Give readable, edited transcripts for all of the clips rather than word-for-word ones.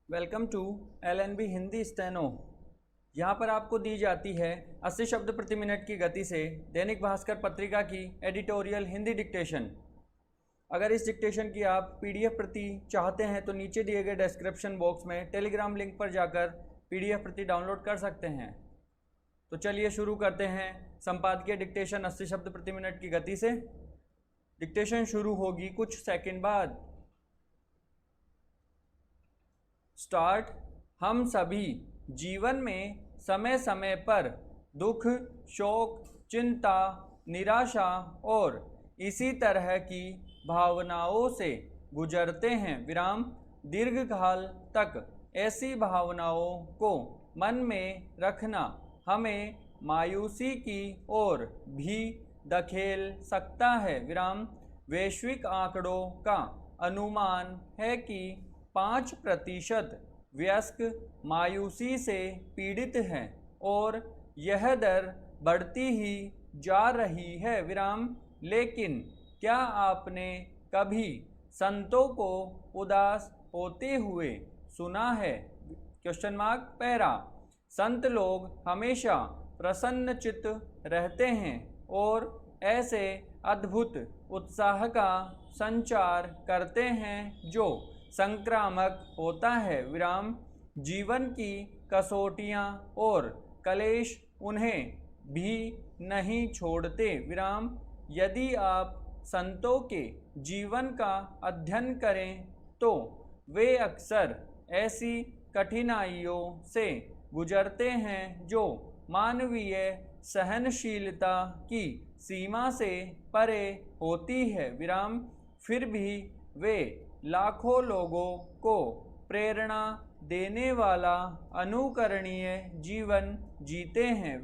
Welcome to LNB Hindi steno. यहाँ पर आपको दी जाती है 80 शब्द प्रति मिनट की गति से दैनिक भास्कर पत्रिका की एडिटोरियल हिंदी डिक्टेशन। अगर इस डिक्टेशन की आप PDF प्रति चाहते हैं तो नीचे दिए गए डिस्क्रिप्शन बॉक्स में टेलीग्राम लिंक पर जाकर PDF प्रति डाउनलोड कर सकते हैं। तो चलिए शुरू करते हैं संपादकीय डिक्टेशन 80 शब्द प्रति मिनट की गति से। डिक्टेशन शुरू होगी कुछ सेकंड बाद। स्टार्ट। हम सभी जीवन में समय समय पर दुख, शोक, चिंता, निराशा और इसी तरह की भावनाओं से गुजरते हैं। दीर्घकाल तक ऐसी भावनाओं को मन में रखना हमें मायूसी की ओर भी धकेल सकता है। वैश्विक आंकड़ों का अनुमान है कि 5% वयस्क मायूसी से पीड़ित हैं और यह दर बढ़ती ही जा रही है। लेकिन क्या आपने कभी संतों को उदास होते हुए सुना है? पैरा। संत लोग हमेशा प्रसन्नचित्त रहते हैं और ऐसे अद्भुत उत्साह का संचार करते हैं जो संक्रामक होता है। जीवन की कसौटियाँ और कलेश उन्हें भी नहीं छोड़ते। यदि आप संतों के जीवन का अध्ययन करें तो वे अक्सर ऐसी कठिनाइयों से गुजरते हैं जो मानवीय सहनशीलता की सीमा से परे होती है। फिर भी वे लाखों लोगों को प्रेरणा देने वाला अनुकरणीय जीवन जीते हैं।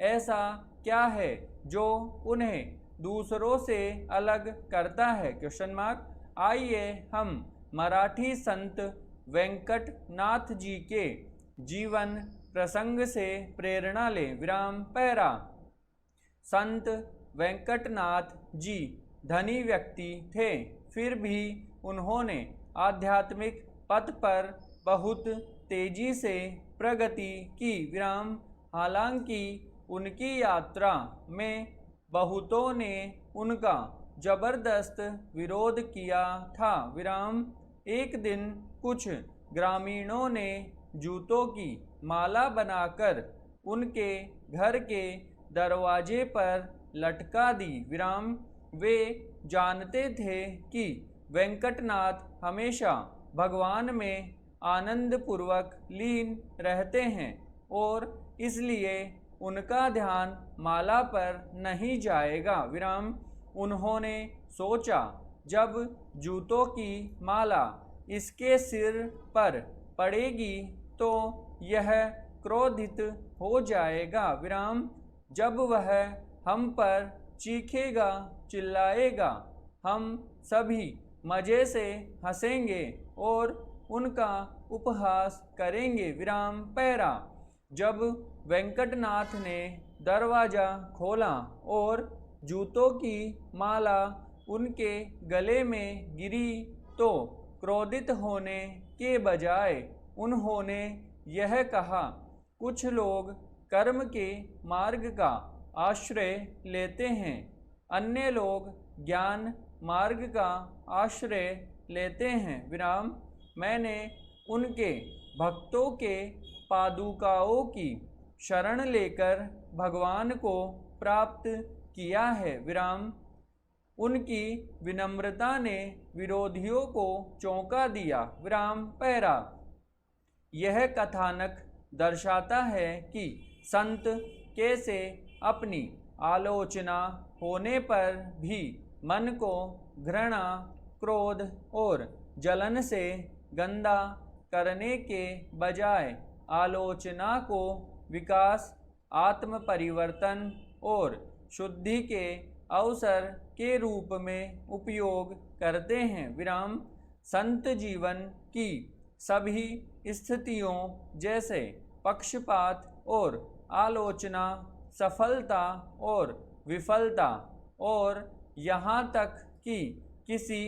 ऐसा क्या है जो उन्हें दूसरों से अलग करता है? आइए हम मराठी संत वेंकटनाथ जी के जीवन प्रसंग से प्रेरणा लें। पैरा। संत वेंकटनाथ जी धनी व्यक्ति थे, फिर भी उन्होंने आध्यात्मिक पथ पर बहुत तेजी से प्रगति की। हालांकि उनकी यात्रा में बहुतों ने उनका जबरदस्त विरोध किया था। एक दिन कुछ ग्रामीणों ने जूतों की माला बनाकर उनके घर के दरवाजे पर लटका दी। वे जानते थे कि वेंकटनाथ हमेशा भगवान में आनंदपूर्वक लीन रहते हैं और इसलिए उनका ध्यान माला पर नहीं जाएगा। उन्होंने सोचा, जब जूतों की माला इसके सिर पर पड़ेगी तो यह क्रोधित हो जाएगा। जब वह हम पर चीखेगा, चिल्लाएगा, हम सभी मज़े से हंसेंगे और उनका उपहास करेंगे। पैरा। जब वेंकटनाथ ने दरवाज़ा खोला और जूतों की माला उनके गले में गिरी तो क्रोधित होने के बजाय उन्होंने यह कहा, कुछ लोग कर्म के मार्ग का आश्रय लेते हैं, अन्य लोग ज्ञान मार्ग का आश्रय लेते हैं। मैंने उनके भक्तों के पादुकाओं की शरण लेकर भगवान को प्राप्त किया है। उनकी विनम्रता ने विरोधियों को चौंका दिया। पैरा। यह कथानक दर्शाता है कि संत कैसे अपनी आलोचना होने पर भी मन को घृणा, क्रोध और जलन से गंदा करने के बजाय आलोचना को विकास, आत्म परिवर्तन और शुद्धि के अवसर के रूप में उपयोग करते हैं। संत जीवन की सभी स्थितियों जैसे पक्षपात और आलोचना, सफलता और विफलता और यहाँ तक कि किसी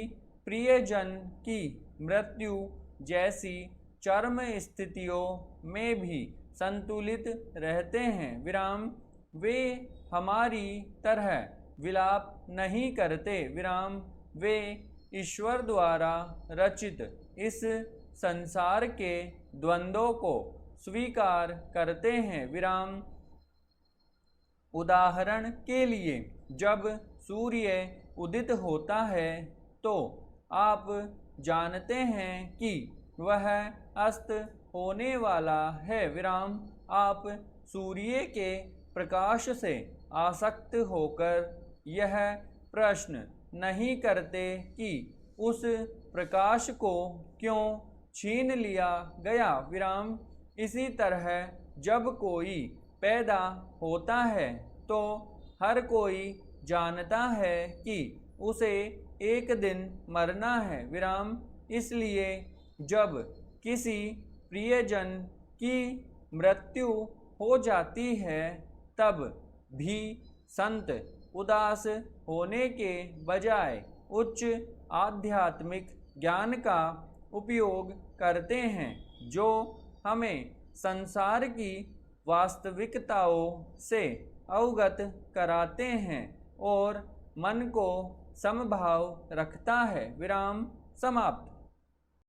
प्रियजन की मृत्यु जैसी चरम स्थितियों में भी संतुलित रहते हैं। विराम वे हमारी तरह विलाप नहीं करते। विराम वे ईश्वर द्वारा रचित इस संसार के द्वंद्वों को स्वीकार करते हैं। विराम उदाहरण के लिए, जब सूर्य उदित होता है तो आप जानते हैं कि वह अस्त होने वाला है। विराम आप सूर्य के प्रकाश से आसक्त होकर यह प्रश्न नहीं करते कि उस प्रकाश को क्यों छीन लिया गया। विराम इसी तरह जब कोई पैदा होता है तो हर कोई जानता है कि उसे एक दिन मरना है। विराम इसलिए जब किसी प्रियजन की मृत्यु हो जाती है तब भी संत उदास होने के बजाय उच्च आध्यात्मिक ज्ञान का उपयोग करते हैं, जो हमें संसार की वास्तविकताओं से अवगत कराते हैं और मन को समभाव रखता है। विराम समाप्त।